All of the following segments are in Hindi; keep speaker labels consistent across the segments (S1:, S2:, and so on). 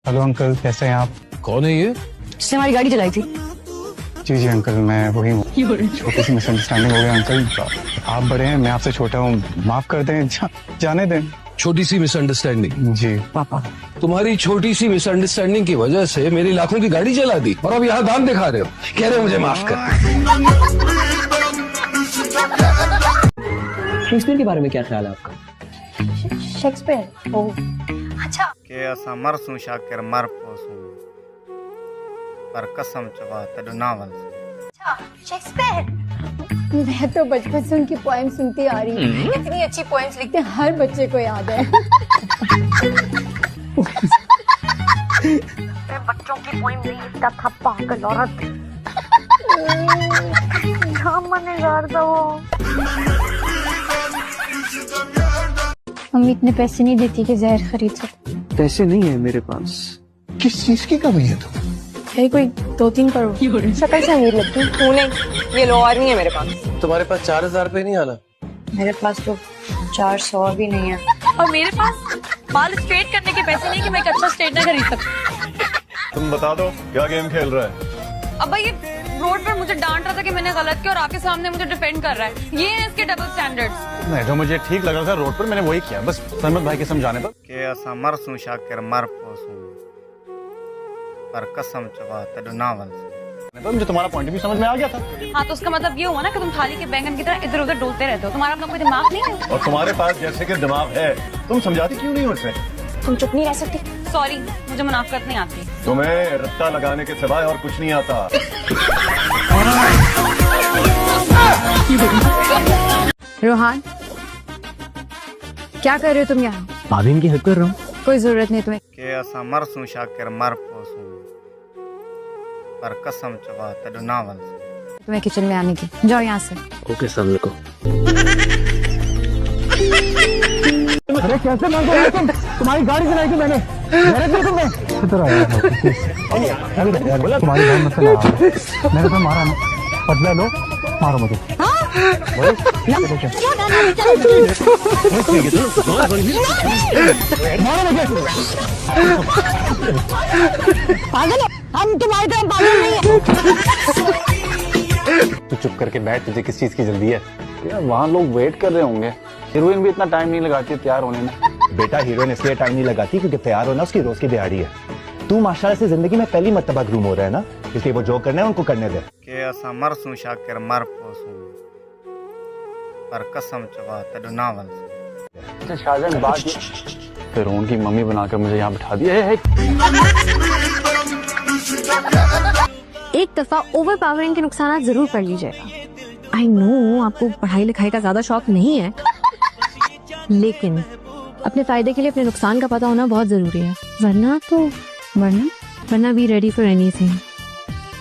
S1: हेलो अंकल, कैसे हैं आप?
S2: कौन है ये?
S3: जिसने हमारी गाड़ी चलाई थी।
S1: जी जी अंकल, मैं वही हूँ। छोटी सी मिसअंडरस्टैंडिंग हो गया अंकल। आप बड़े हैं, मैं आपसे छोटा हूँ, माफ कर दें। जाने दें।
S2: छोटी सी मिसअंडरस्टैंडिंग?
S1: जी
S3: पापा,
S2: तुम्हारी छोटी सी मिसअंडरस्टैंडिंग की वजह से मेरी लाखों की गाड़ी जला दी और अब यहाँ दाम दिखा रहे हो, कह रहे हो मुझे माफ कर।
S4: शेक्सपियर के बारे में क्या ख्याल है आपका?
S3: शेक्सपियर? ओह अच्छा।
S5: के असा मरसूं शाकिर मर पोसूं पर कसम चबा तड़ नावल।
S3: अच्छा, शेक्सपियर। मैं तो बचपन से उनकी पोएम सुनती आ रही हूँ। इतनी अच्छी पोएम्स लिखते हैं, हर बच्चे को याद है। मैं बच्चों की पोएम नहीं लिखता था, पागल औरत। मजेदार था वो। मम्मी इतने पैसे नहीं देती कि जहर खरीद सकते।
S4: पैसे नहीं है मेरे पास।
S1: किस चीज की कमी है तुम?
S3: है कोई 2-3 करोड़। शक्ल से अमीर लगती हूँ। तू नहीं, ये लो और नहीं है मेरे पास।
S4: तुम्हारे पास 4,000 रुपए नहीं आना?
S3: मेरे पास तो 400 भी नहीं है।
S6: और मेरे पास बाल स्ट्रेट करने के पैसे नहीं कि मैं एक अच्छा स्ट्रेटनर खरीद सकूं।
S7: तुम बता दो क्या गेम खेल रहा है?
S6: अब ये रोड पर मुझे डांट रहा था कि मैंने गलत किया और आपके सामने मुझे डिफेंड कर रहा है। ये है इसके डबल स्टैंडर्ड्स।
S7: नहीं, जो मुझे ठीक लग रहा था रोड पर मैंने वही किया, बस सरमत भाई के समझाने पर।
S5: के असा मरसूं शाकिर मर पोसूं पर कसम चबा तड़ नावल।
S7: मुझे तुम्हारा पॉइंट भी समझ में आ गया था।
S6: हाँ, तो उसका मतलब ये हुआ ना कि तुम थाली के बैंगन की तरह इधर उधर डोलते रहते हो। तुम्हारा अपना कोई दिमाग नहीं है।
S7: और तुम्हारे पास जैसे कि दिमाग है, तुम समझाती क्यों नहीं हो इसे?
S3: तुम चुप नहीं रह सकती?
S6: सॉरी, मुझे मुनाफकत नहीं आती।
S7: तुम्हें रत्ता लगाने के सिवाय और कुछ नहीं आता।
S3: रोहान, क्या कर रहे हो तुम यहाँ?
S4: भाभी की हेल्प कर रहा हूँ।
S3: कोई जरूरत नहीं तुम्हें।
S5: के असा मरसूं शाकिर मर पोसूं पर कसम चबा तड़ नावल।
S3: तुम्हें किचन में आने की। जाओ यहाँ से।
S4: ओके सामने को।
S1: अरे कैसे मान रहे हो तुम? तुम्हारी गाड़ी चलाई थी मैंने। तुम्हारी जान मत लगा। मैंने तो मारा ना, बदला लो, मारो मुझे।
S3: पागल है? हम तुम्हारी तरह पागल नहीं है।
S1: तू चुप करके बैठ, तुझे किस चीज की जल्दी है? यार वहाँ लोग वेट कर रहे होंगे। हीरोइन भी इतना टाइम नहीं लगाती तैयार होने में।
S8: बेटा, हीरोइन इसलिए टाइम नहीं लगाती क्योंकि तैयार होना उसकी रोज की दिहाड़ी है। तू माशाल्लाह से जिंदगी में पहली मर्तबा ग्रूम हो रहा है ना, इसलिए वो जो करना है उनको करने दे।
S5: के असा मरसूं शाकिर मर पोसूं पर कसम चबा तड़ नावल।
S1: शाहजहां बात फिर उनकी मम्मी बनाकर मुझे यहाँ बिठा दिया है।
S9: एक दफा ओवर पावरिंग के नुकसान जरूर पड़ लीजिएगा। आई नो आपको पढ़ाई लिखाई का ज्यादा शौक नहीं है, लेकिन अपने फायदे के लिए अपने नुकसान का पता होना बहुत जरूरी है, वरना be ready for anything.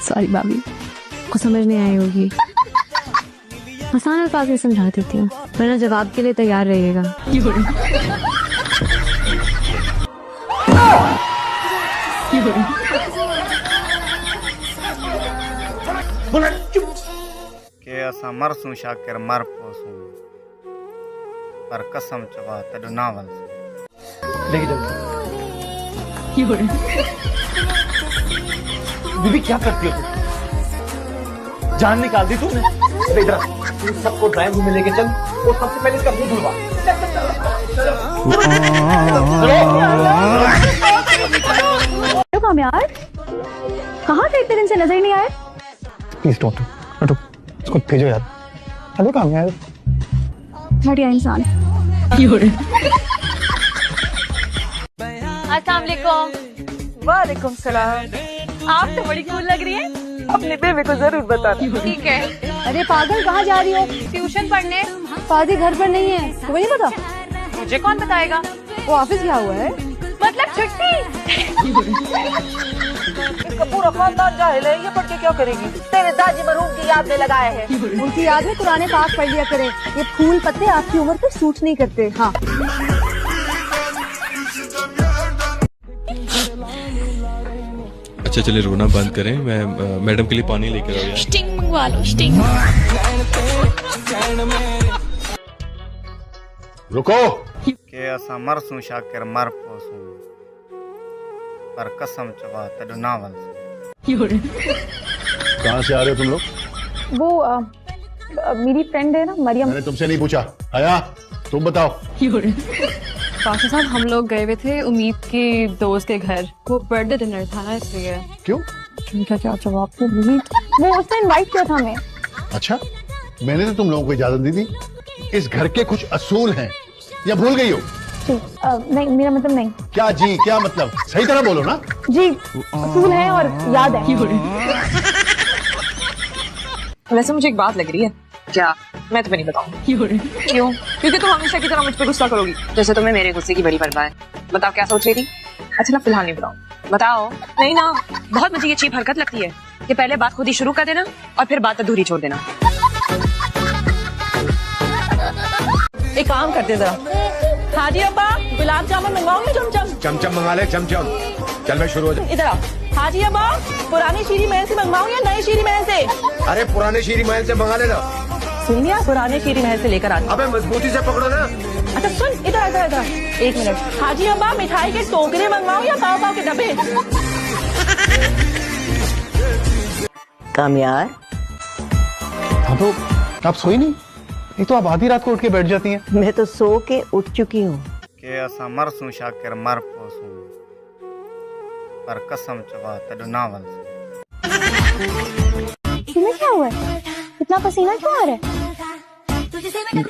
S9: Sorry भाभी, को समझ नहीं आई होगी। आसान अल्फाज में समझा देती हूँ, वरना जवाब के लिए तैयार रहिएगा।
S5: के असा मरसूं शाकिर मर पोसूं पर कसम चबा तड़ नावल।
S4: बीबी क्या करती हो तुम? जान निकाल दी तूने। इधर तू सबको ड्राइंग रूम में लेके चल और सबसे पहले इसका मुंह धुलवा।
S9: यार कहाँ थे इतने दिन से, नजर ही नहीं आए?
S1: प्लीज डोंट, इसको भेजो यार। हेलो काम यार।
S9: घटिया इंसान।
S6: अस्सलाम वालेकुम।
S3: वालेकुम सलाम।
S6: आप तो बड़ी कूल लग रही है।
S3: अपने बेबी को जरूर बताना।
S6: ठीक है।
S3: अरे पागल, कहाँ जा रही हो?
S6: ट्यूशन पढ़ने।
S3: फादी घर पर नहीं है, तुम्हें नहीं पता?
S6: मुझे कौन बताएगा?
S3: वो ऑफिस गया हुआ है।
S6: मतलब छुट्टी।
S3: इसका पूरा खानदान जाहिल है, ये पढ़ के क्या करेगी? तेरे दादी मरहूम की याद में लगाए हैं। उनकी याद में कुरान पाक पढ़ लिया करें। ये फूल पत्ते आपकी उम्र पे सूट नहीं करते। हाँ,
S10: अच्छा चलिए रोना बंद करें, मैं मैडम के लिए पानी लेकर आऊँ।
S6: स्टिंग मंगवा लो, स्टिंग।
S7: रुको।
S5: के असा मरसूं शाकिर मर पोसूं पर कसम चबा तेरे नावल से।
S7: कहाँ से आ रहे हो तुम लोग?
S3: वो मेरी फ्रेंड है ना मरियम।
S7: मैंने तुमसे नहीं पूछा। आया तुम बताओ।
S9: पाशा साहब हम लोग गए हुए थे उम्मीद के दोस्त के घर, वो बर्थडे डिनर था ना इसलिए।
S7: क्यों?
S3: क्या क्या जवाब तो वो उसने इनवाइट किया था हमें।
S7: अच्छा, मैंने तो तुम लोगों को इजाजत दी थी। इस घर के कुछ असूल हैं, या भूल गई हो?
S3: जी नहीं, मेरा मतलब नहीं।
S7: क्या जी क्या मतलब? सही तरह बोलो ना।
S3: जी असूल है और याद है।
S11: वैसे मुझे एक बात लग रही है। क्या? मैं तुम्हें नहीं बताऊंगी। क्यों? क्योंकि तुम हमेशा की तरह मुझ पर गुस्सा करोगी, जैसे तुम्हें मेरे गुस्से की बड़ी परवाह है। बताओ क्या सोच रही थी? अच्छा ना, फिलहाल नहीं बताओ। बताओ। नहीं ना, बहुत मुझे ये चीप हरकत लगती है कि पहले बात खुद ही शुरू कर देना और फिर बात अधूरी छोड़ देना।
S3: एक काम करते जरा। हाँ जी अब्बा, गुलाब जामुन मंगवाओगे? चमचम
S2: चमचम मंगा ले, चमचम। चल मैं शुरू हो जाऊँ।
S3: इधर आओ। हाँ जी अब्बा, पुरानी शीरी महल से मंगवाऊं या नई शीरी महल से?
S2: अरे पुराने शीरी महल से मंगा लेना।
S3: सुन लिया, पुराने शीरी महल से लेकर आना।
S2: अबे मजबूती से पकड़ो ना।
S3: अच्छा सुन, इधर इधर इधर एक मिनट। हाँ जी अब्बा, मिठाई के टोकरे मंगवाऊं या पाव पाव के डब्बे?
S11: कामयार
S1: हाँ तो आप सोई नहीं? ये तो आप आधी रात को उठ के बैठ जाती हैं।
S11: मैं तो सो के उठ चुकी हूँ।
S5: के असा मरसूं शाकिर मर पोसूं पर कसम चबा तेरे नावल से।
S3: तुम्हें क्या हुआ है? इतना पसीना क्यों आ रहा है?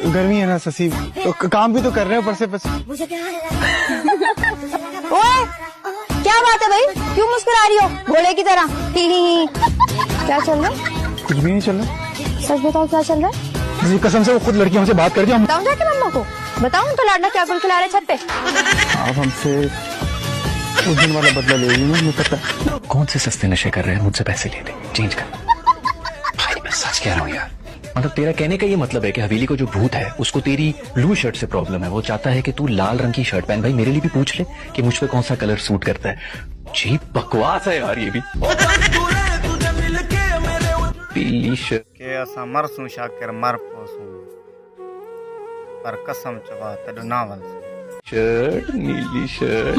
S1: गर्मी है ना ससी, तो काम भी तो कर रहे हो ऊपर से
S3: ओए, क्या बात है भाई? क्यों मुस्कुरा रही हो घोड़े की तरह? क्या चल रहा है?
S1: कुछ भी नहीं चल रहा।
S3: सच बताओ क्या चल रहा है?
S1: कसम से वो खुद लड़की हमसे बात कर रही है।
S3: बताऊं जाके मम्मा को? बताऊं तो लाडना क्या गुल खिला रहे छत पे?
S1: आप हमसे उस दिन वाला बदला ले रही मुझे पता।
S8: कौन से सस्ते नशे कर रहे हैं? मुझसे पैसे ले ले, चेंज कर। भाई मैं सच कह रहा हूँ यार, मतलब तेरा कहने का ये मतलब है कि हवेली को जो भूत है उसको तेरी ब्लू शर्ट से प्रॉब्लम है। वो चाहता है कि तू लाल रंग की शर्ट पहन। भाई मेरे लिए भी पूछ ले कि मुझ पे कौन सा कलर सूट करता है। जी बकवास है यार ये भी। पीली शर्ट
S5: के असा मरसूं शाकिर मर पोसूं पर कसम चबा तेरे नावल से।
S8: शर्ट, नीली शर्ट।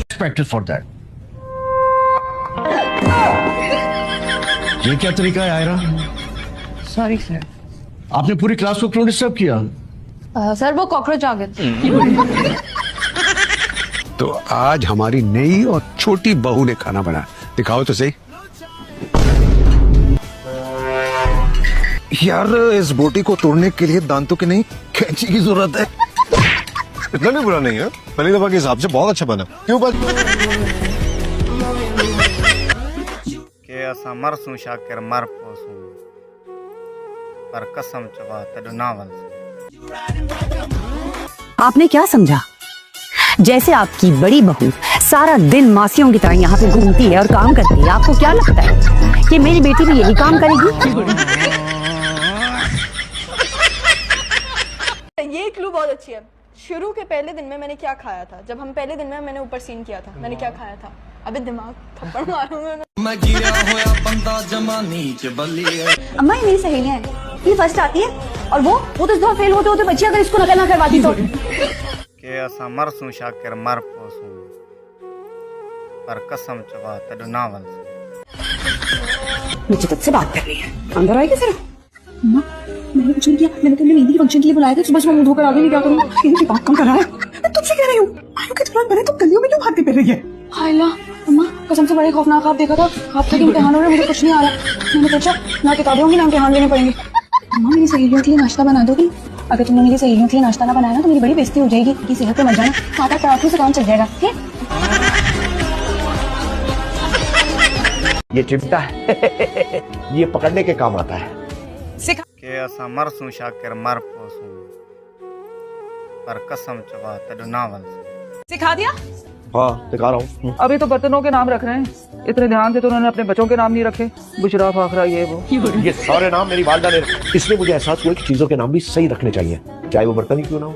S4: Expected for that. ये क्या तरीका है आयरा?
S3: Sorry sir.
S4: आपने पूरी क्लास को क्यों डिस्टर्ब किया?
S3: सर वो कॉकरोच आ गए।
S2: तो आज हमारी नई और छोटी बहू ने खाना बनाया, दिखाओ तो सही।
S7: यार इस बोटी को तोड़ने के लिए दांतों की नहीं कैंची की जरूरत है। इतना भी बुरा नहीं है, पहली दफा के हिसाब से बहुत अच्छा बना। क्यों बात?
S5: के असा मरसूं शाकिर मर पोसूं पर कसम चबा तेरे नावल से।
S11: आपने क्या समझा? जैसे आपकी बड़ी बहू सारा दिन मासियों की तरह यहाँ पे घूमती है और काम करती है, आपको क्या लगता है कि मेरी बेटी भी यही काम करेगी?
S3: ये क्लू बहुत अच्छी है। शुरू के पहले दिन में मैंने क्या खाया था? जब हम पहले दिन में मैंने ऊपर सीन किया था, मैंने क्या खाया था? अबे दिमाग थप्पड़ मारूंगा मैं। अम्मा ये मेरी सहेलियां हैं, ये फर्स्ट आती है और वो तो इस दफा फेल होते होते बच्ची अगर इसको नकल ना करवाती तो।
S5: के असा मरसूं शाकिर मर पोसूं पर कसम चबा तेरे नावल से।
S11: मुझे तुझसे बात करनी है, अंदर आएगी जरा।
S3: अम्मा मैंने कुछ नहीं किया, मैंने तो मेहंदी के फंक्शन के लिए बुलाया था। सुबह सुबह मुंह धोकर आ गई, क्या करूँ? इनकी बात कम कर रहा है। मैं तुझसे कह रही हूँ, आयु के तुरंत पहले तो गलियों में क्यों भागती फिर रही है? हायला अम्मा कसम से बड़े खौफनाक ख्वाब देखा था। ख्वाब के इम्तिहान हो रहे, मुझे कुछ नहीं आ रहा। मैंने सोचा ना किताबें होंगी ना इम्तिहान लेने पड़ेंगे। अम्मा मेरी सहेलियों के लिए नाश्ता बना दोगी? अगर तुमने मेरी सहेलियों के लिए नाश्ता ना बनाया ना तो मेरी बड़ी बेइज्जती हो जाएगी। की सेहत पे मत जाना, खाता पराठों से काम चल जाएगा।
S8: ये चिमटा है ये पकड़ने के काम आता है।
S5: के असा मरसूं शाकिर मर पोसूं पर कसम चबा तेरे नावल से।
S11: सिखा दिया?
S8: हाँ दिखा रहा हूँ।
S11: अभी तो बर्तनों के नाम रख रहे हैं, इतने ध्यान से तो उन्होंने अपने बच्चों के नाम नहीं रखे। बुशरा, फाखरा, ये वो।
S8: ये सारे नाम मेरी वालिदा ने, इसलिए मुझे एहसास हुआ कि चीजों के नाम भी सही रखने चाहिए, चाहे वो बर्तन ही क्यों ना हो।